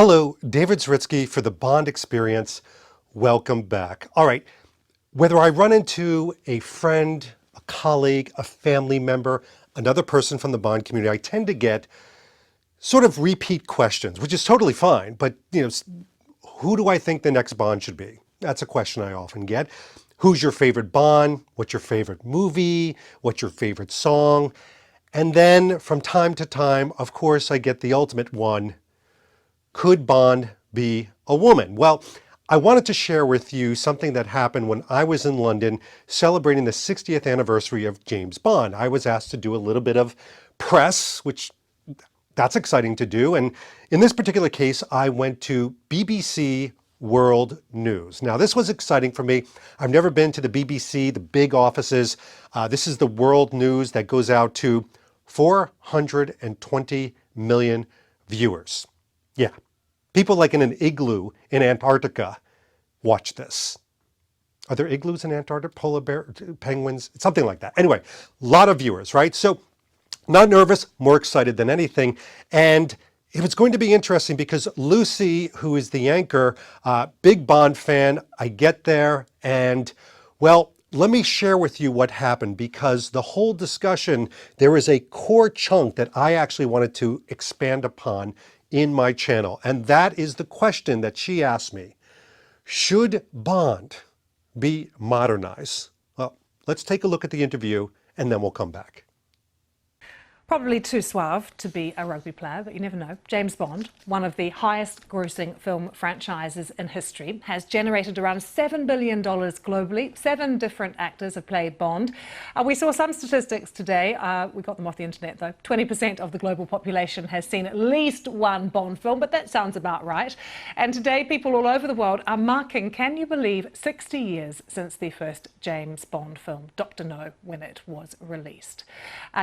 Hello, David Zaritsky for the Bond Experience. Welcome back. All right, whether I run into a friend, a colleague, a family member, another person from the Bond community, I tend to get sort of repeat questions, which is totally fine. But, who do I think the next Bond should be? That's a question I often get. Who's your favorite Bond? What's your favorite movie? What's your favorite song? And then from time to time, of course, I get the ultimate one. Could Bond be a woman? Well, I wanted to share with you something that happened when I was in London celebrating the 60th anniversary of James Bond. I was asked to do a little bit of press, which that's exciting to do. And in this particular case, I went to BBC World News. Now, this was exciting for me. I've never been to the BBC, the big offices. This is the World News that goes out to 420 million viewers. Yeah, people like in an igloo in Antarctica watch this. Are there igloos in Antarctica? Polar bear, penguins, something like that. Anyway, a lot of viewers, right? So not nervous, more excited than anything. And it was going to be interesting because Lucy, who is the anchor, big Bond fan, I get there and, well, let me share with you what happened, because the whole discussion, there is a core chunk that I actually wanted to expand upon in my channel. And that is the question that she asked me. Should Bond be modernized? Well, let's take a look at the interview and then we'll come back. Probably too suave to be a rugby player, but you never know. James Bond, one of the highest grossing film franchises in history, has generated around $7 billion globally. 7 different actors have played Bond. We saw some statistics today. We got them off the internet though. 20% of the global population has seen at least one Bond film, but that sounds about right. And today people all over the world are marking, can you believe, 60 years since the first James Bond film, Dr. No, when it was released.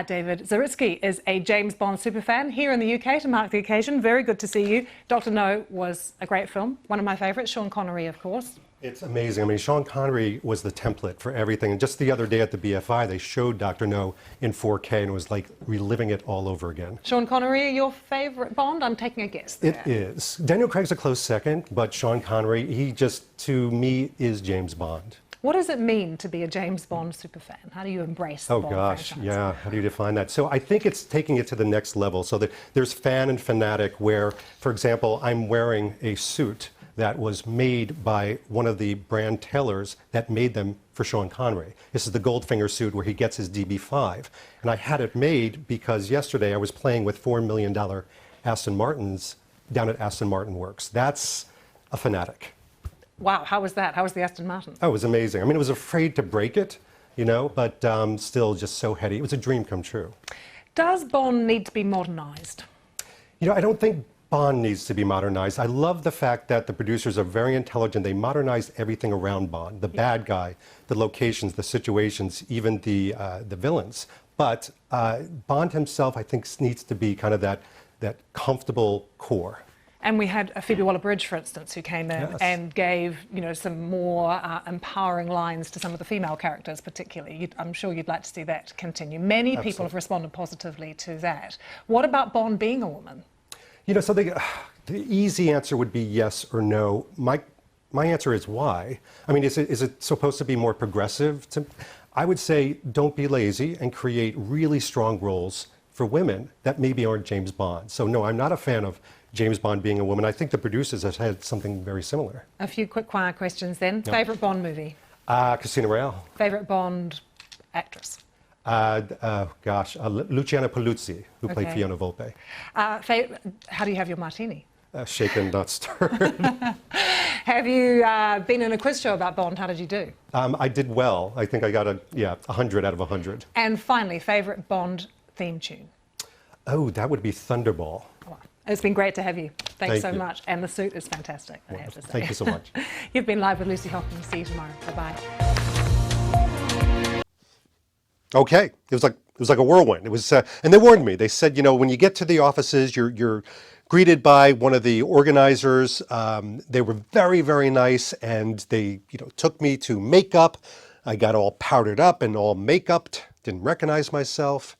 David Zaritsky is a James Bond superfan here in the UK to mark the occasion. Very good to see you. Dr. No was a great film, one of my favourites, Sean Connery, of course. It's amazing. I mean, Sean Connery was the template for everything. And just the other day at the BFI, they showed Dr. No in 4K and it was like reliving it all over again. Sean Connery, your favourite Bond? I'm taking a guess there. It is. Daniel Craig's a close second, but Sean Connery, he just, to me, is James Bond. What does it mean to be a James Bond superfan? How do you embrace the Bond franchise? Yeah, how do you define that? So I think it's taking it to the next level. So that there's fan and fanatic where, for example, I'm wearing a suit that was made by one of the brand tailors that made them for Sean Connery. This is the Goldfinger suit where he gets his DB5. And I had it made because yesterday I was playing with $4 million Aston Martins down at Aston Martin Works. That's a fanatic. Wow, how was that? How was the Aston Martin? Oh, it was amazing. I mean, I was afraid to break it, but still just so heady. It was a dream come true. Does Bond need to be modernised? I don't think Bond needs to be modernized. I love the fact that the producers are very intelligent. They modernized everything around Bond, the bad guy, the locations, the situations, even the villains. But Bond himself, I think, needs to be kind of that comfortable core. And we had Phoebe Waller-Bridge, for instance, who came in and gave, some more empowering lines to some of the female characters, particularly. I'm sure you'd like to see that continue. Many people have responded positively to that. What about Bond being a woman? So the easy answer would be yes or no. My answer is why. I mean, is it supposed to be more progressive? I would say don't be lazy and create really strong roles for women that maybe aren't James Bond. So no, I'm not a fan of James Bond being a woman. I think the producers have had something very similar. A few quick fire questions then. Yep. Favourite Bond movie? Casino Royale. Favourite Bond actress? Luciana Paluzzi, who played Fiona Volpe. How do you have your martini? Shaken, not stirred. Have you been in a quiz show about Bond? How did you do? I did well. I think I got 100 out of 100. And finally, favourite Bond theme tune? Oh, that would be Thunderball. Wow. It's been great to have you. Thanks so much. And the suit is fantastic, I have to say. Thank you so much. You've been live with Lucy Hockman. See you tomorrow. Bye-bye. Okay, it was like a whirlwind. It was, and they warned me. They said, when you get to the offices, you're greeted by one of the organizers. They were very, very nice, and they, took me to makeup. I got all powdered up and all make-upped. Didn't recognize myself.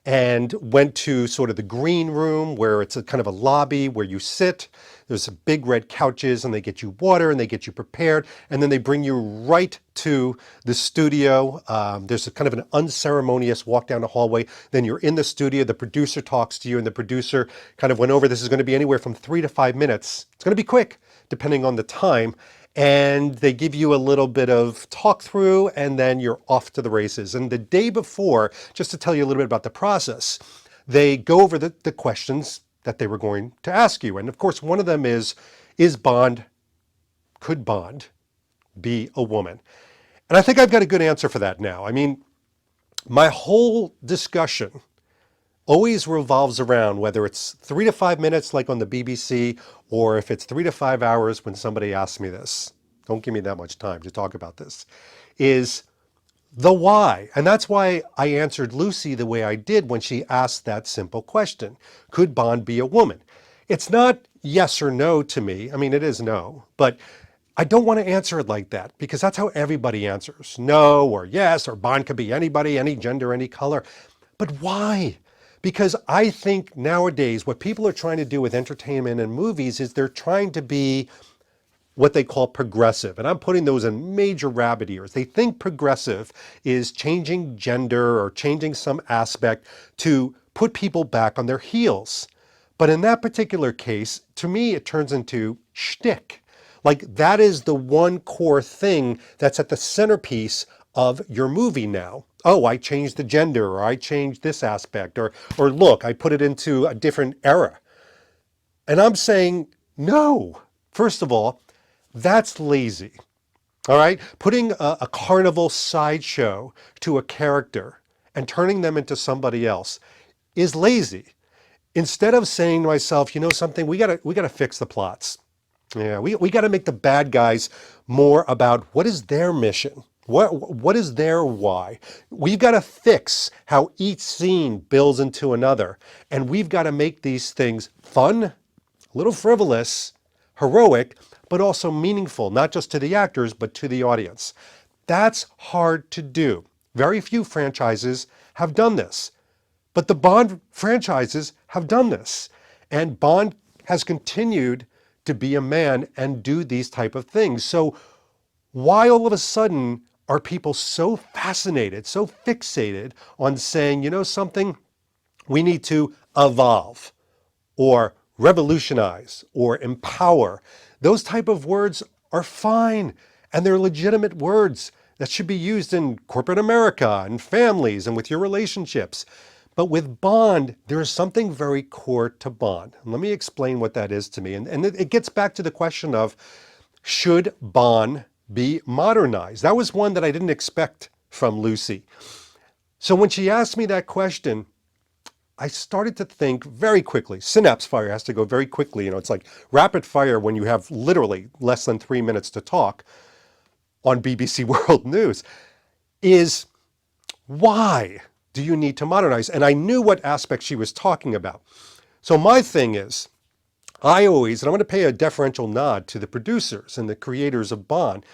and went to sort of the green room where it's a kind of a lobby where you sit. There's some big red couches and they get you water and they get you prepared. And then they bring you right to the studio. There's a kind of an unceremonious walk down the hallway. Then you're in the studio. The producer talks to you and the producer kind of went over, this is going to be anywhere from 3 to 5 minutes. It's going to be quick depending on the time. And they give you a little bit of talk through and then you're off to the races. And the day before, just to tell you a little bit about the process, they go over the questions that they were going to ask you. And of course, one of them is could Bond be a woman? And I think I've got a good answer for that now. I mean, my whole discussion always revolves around whether it's 3 to 5 minutes like on the BBC or if it's 3 to 5 hours when somebody asks me this. Don't give me that much time to talk about this. Is the why. And that's why I answered Lucy the way I did when she asked that simple question. Could Bond be a woman? It's not yes or no to me. I mean, it is no, but I don't want to answer it like that because that's how everybody answers. No or yes, or Bond could be anybody, any gender, any color. But why? Because I think nowadays what people are trying to do with entertainment and movies is they're trying to be what they call progressive. And I'm putting those in major rabbit ears. They think progressive is changing gender or changing some aspect to put people back on their heels. But in that particular case, to me, it turns into shtick. Like that is the one core thing that's at the centerpiece of your movie now. Oh, I changed the gender, or I changed this aspect, or look, I put it into a different era. And I'm saying, no. First of all, that's lazy. All right? Putting a carnival sideshow to a character and turning them into somebody else is lazy. Instead of saying to myself, you know something, we gotta fix the plots. Yeah, we got to make the bad guys more about what is their mission? What is their why? We've got to fix how each scene builds into another. And we've got to make these things fun, a little frivolous, heroic, but also meaningful, not just to the actors, but to the audience. That's hard to do. Very few franchises have done this. But the Bond franchises have done this. And Bond has continued to be a man and do these type of things. So why all of a sudden are people so fascinated, so fixated on saying, you know something, we need to evolve or revolutionize or empower? Those type of words are fine and they're legitimate words that should be used in corporate America and families and with your relationships. But with Bond, there is something very core to Bond. And let me explain what that is to me. And it gets back to the question of, should Bond be modernized? That was one that I didn't expect from Lucy. So when she asked me that question, I started to think very quickly. Synapse fire has to go very quickly. You know, it's like rapid fire when you have literally less than 3 minutes to talk on BBC World News. Is why do you need to modernize? And I knew what aspect she was talking about. So my thing is, I always, and I'm going to pay a deferential nod to the producers and the creators of Bond,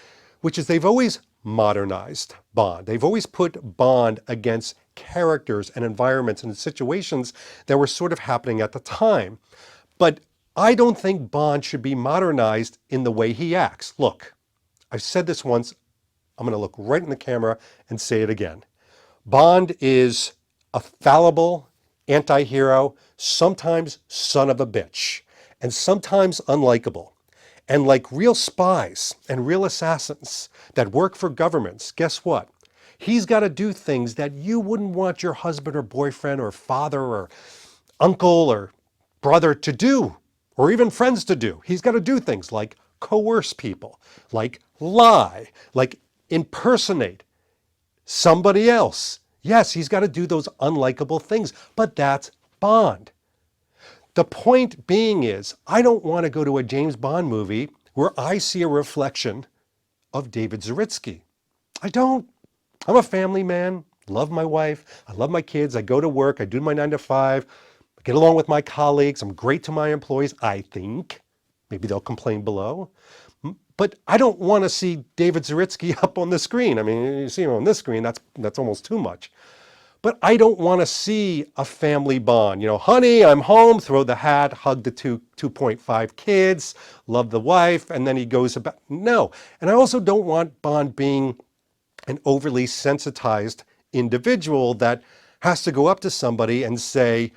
which is they've always modernized Bond. They've always put Bond against characters and environments and situations that were sort of happening at the time. But I don't think Bond should be modernized in the way he acts. Look, I've said this once. I'm going to look right in the camera and say it again. Bond is a fallible anti-hero, sometimes son of a bitch, and sometimes unlikable. And like real spies and real assassins that work for governments, guess what? He's got to do things that you wouldn't want your husband or boyfriend or father or uncle or brother to do, or even friends to do. He's got to do things like coerce people, like lie, like impersonate somebody else. Yes, he's got to do those unlikable things, but that's Bond. The point being is, I don't want to go to a James Bond movie where I see a reflection of David Zaritsky. I don't. I'm a family man, love my wife, I love my kids, I go to work, I do my 9 to 5, I get along with my colleagues, I'm great to my employees, I think. Maybe they'll complain below. But I don't want to see David Zaritsky up on the screen. I mean, you see him on this screen, that's almost too much. But I don't want to see a family bond. You know, honey, I'm home, throw the hat, hug the 2.5 kids, love the wife, and then he goes about. No. And I also don't want Bond being an overly sensitized individual that has to go up to somebody and say,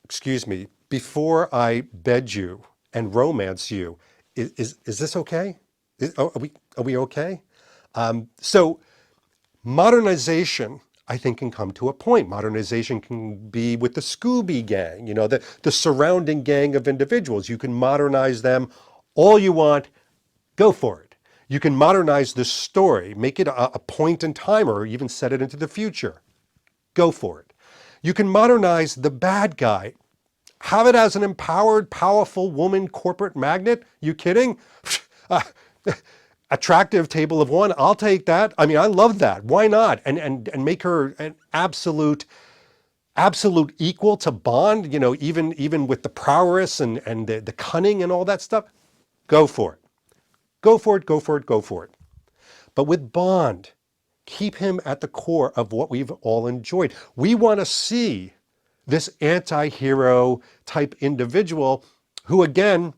excuse me, before I bed you and romance you, is this okay? Are we okay? So modernization, I think, can come to a point. Modernization can be with the Scooby Gang, you know, the surrounding gang of individuals. You can modernize them all you want, go for it. You can modernize the story, make it a point in time, or even set it into the future. Go for it. You can modernize the bad guy. Have it as an empowered, powerful woman corporate magnate? You kidding? Attractive table of one, I'll take that. I mean, I love that. Why not? And make her an absolute equal to Bond, you know, even with the prowess and the cunning and all that stuff. Go for it. Go for it, go for it, go for it. But with Bond, keep him at the core of what we've all enjoyed. We want to see this anti-hero type individual who, again,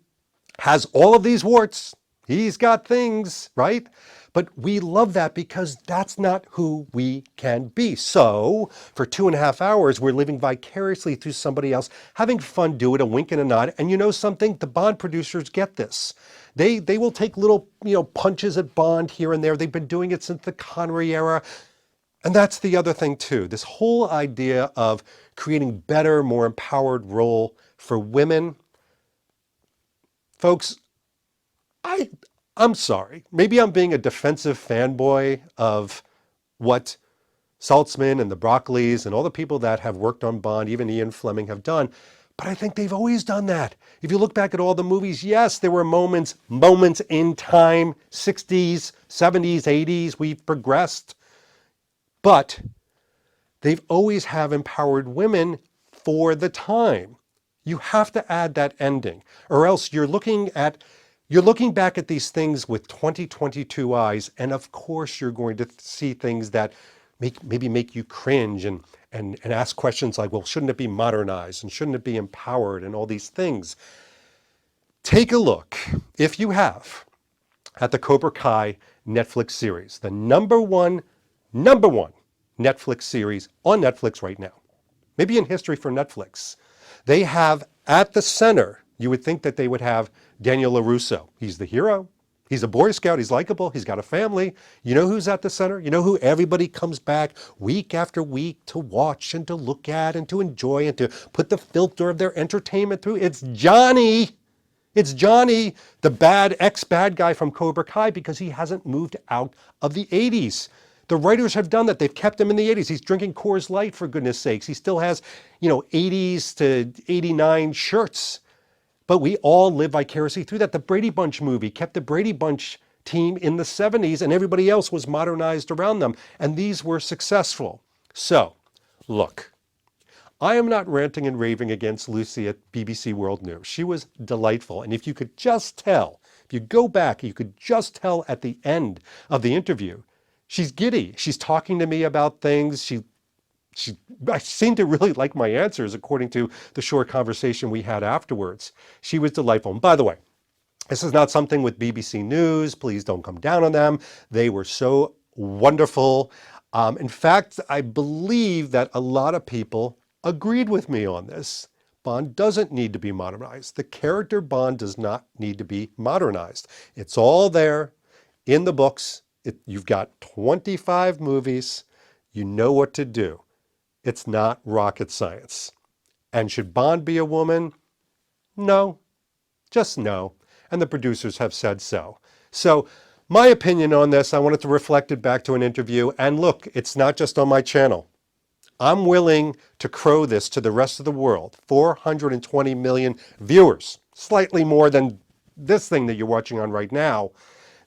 has all of these warts. He's got things, right? But we love that because that's not who we can be. So for 2.5 hours, we're living vicariously through somebody else, having fun, do it, a wink and a nod. And you know something? The Bond producers get this. They will take little, punches at Bond here and there. They've been doing it since the Connery era. And that's the other thing too. This whole idea of creating better, more empowered role for women. Folks, I'm sorry. Maybe I'm being a defensive fanboy of what Saltzman and the Broccoli's and all the people that have worked on Bond, even Ian Fleming, have done. But I think they've always done that. If you look back at all the movies, yes, there were moments in time, 60s, 70s, 80s, we've progressed. But they've always have empowered women for the time. You have to add that ending, or else you're looking back at these things with 2022 eyes, and of course you're going to see things that maybe make you cringe and ask questions like, well, shouldn't it be modernized and shouldn't it be empowered and all these things. Take a look, if you have, at the Cobra Kai Netflix series, the number one Netflix series on Netflix right now, maybe in history for Netflix. They have at the center, you would think that they would have Daniel LaRusso. He's the hero. He's a Boy Scout. He's likable. He's got a family. You know who's at the center? You know who everybody comes back week after week to watch and to look at and to enjoy and to put the filter of their entertainment through? It's Johnny. It's Johnny, the ex-bad guy from Cobra Kai, because he hasn't moved out of the 80s. The writers have done that. They've kept him in the 80s. He's drinking Coors Light, for goodness sakes. He still has, 80s to 89 shirts. But we all live vicariously through that. The Brady Bunch movie kept the Brady Bunch team in the 70s, and everybody else was modernized around them. And these were successful. So, look, I am not ranting and raving against Lucy at BBC World News. She was delightful. And if you could just tell, if you go back, you could just tell at the end of the interview, she's giddy. She's talking to me about things. I seem to really like my answers according to the short conversation we had afterwards. She was delightful. And by the way, this is not something with BBC News. Please don't come down on them. They were so wonderful. In fact, I believe that a lot of people agreed with me on this. Bond doesn't need to be modernized. The character Bond does not need to be modernized. It's all there in the books. You've got 25 movies. You know what to do. It's not rocket science. And should Bond be a woman? No, just no. And the producers have said so. So my opinion on this, I wanted to reflect it back to an interview. And look, it's not just on my channel. I'm willing to crow this to the rest of the world. 420 million viewers, slightly more than this thing that you're watching on right now,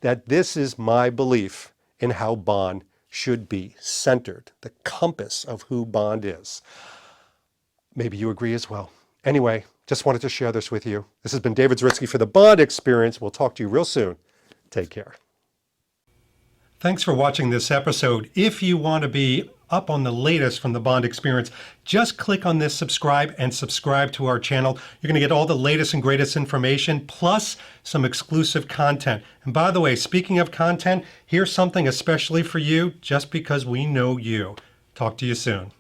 that this is my belief in how Bond should be centered, the compass of who Bond is. Maybe you agree as well. Anyway, just wanted to share this with you. This has been David Zaritsky for the Bond Experience. We'll talk to you real soon. Take care. Thanks for watching this episode. If you want to be up on the latest from the Bond Experience. Just click on this subscribe and subscribe to our channel. You're going to get all the latest and greatest information, plus some exclusive content. And by the way, speaking of content, here's something especially for you, just because we know you. Talk to you soon.